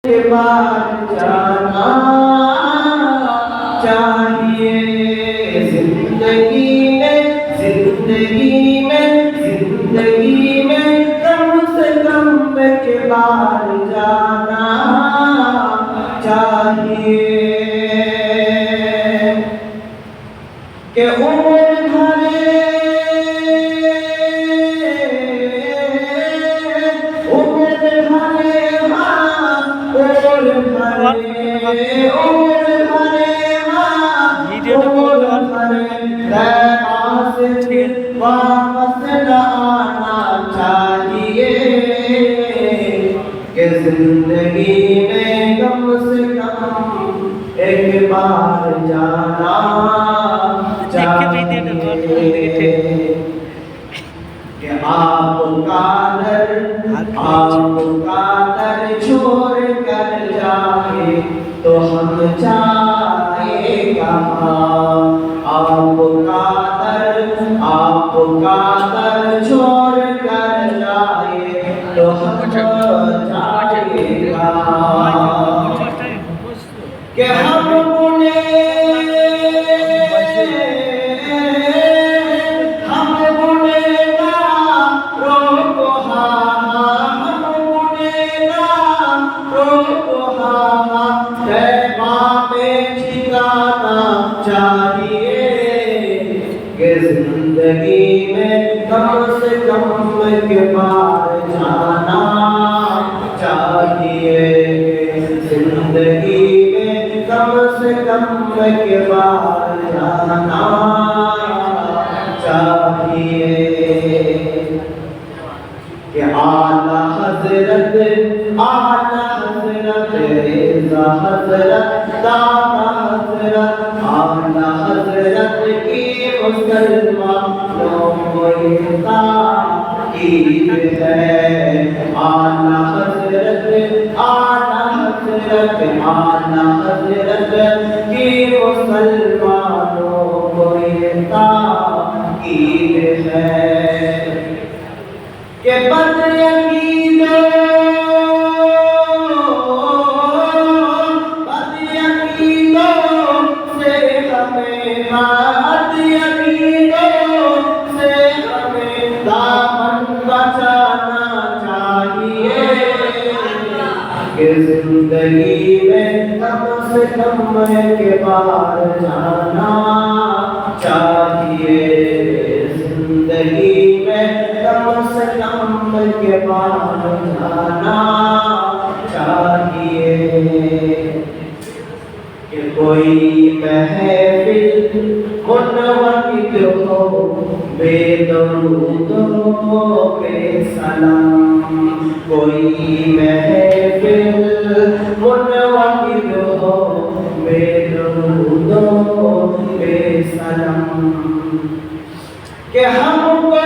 के पार जाना चाहिए जिंदगी में कम से कम के पार जाना चाहिए कि उम्र भरे वापस न आना चाहिए कि जिंदगी में कम से कम एक बार जाना चाहिए कि आपका दर छोड़ कर जाए तो हम जाए कहाँ। आपका दर छोड़ कर जाए तो हम जाएगा कि हम जिंदगी में कम से कम के पार जाना चाहिए जिंदगी में कम से कम के पार जाना चाहिए कि आला हजरत रेज़ा हजरत दाता हजरत आला हजरत की मुसलमानों को ईद है। आला हजरत की मुसलमानों को ईद है कि बदयकीनों से हमें दामन बचाना चाहिए कि जिंदगी में कम से कम के पार जाना चाहिए जिंदगी में कम से कम के पार जाना चाहिए कि कोई महफिल मुनव्वरिद हो बेदरूद हो बेसलाम कोई महफिल मुनव्वरिद हो बेदरूद हो बेसलाम कि हमको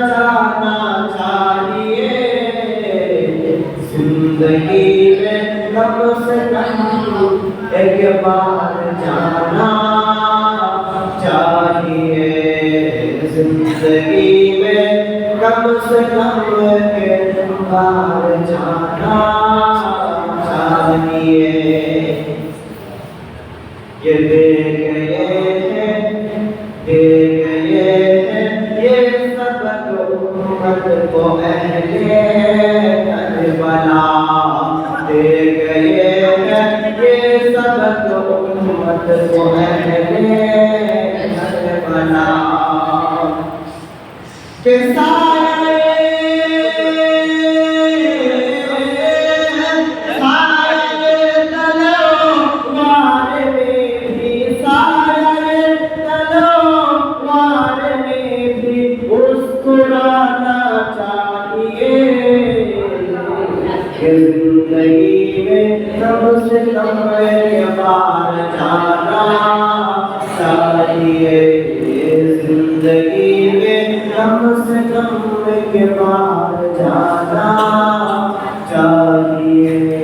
जाना चाहिए जिंदगी में कम से कम एक बार जाना चाहिए जिंदगी में कम से कम एक बार जाना चाहिए ये दे गए ये सबक उम्मत को अहले करबला दे गए हैं ये सबक उम्मत को अहले करबला के जिंदगी में कम से कम के पार जाना चाहिए जिंदगी में कम से कम के पार जाना चाहिए।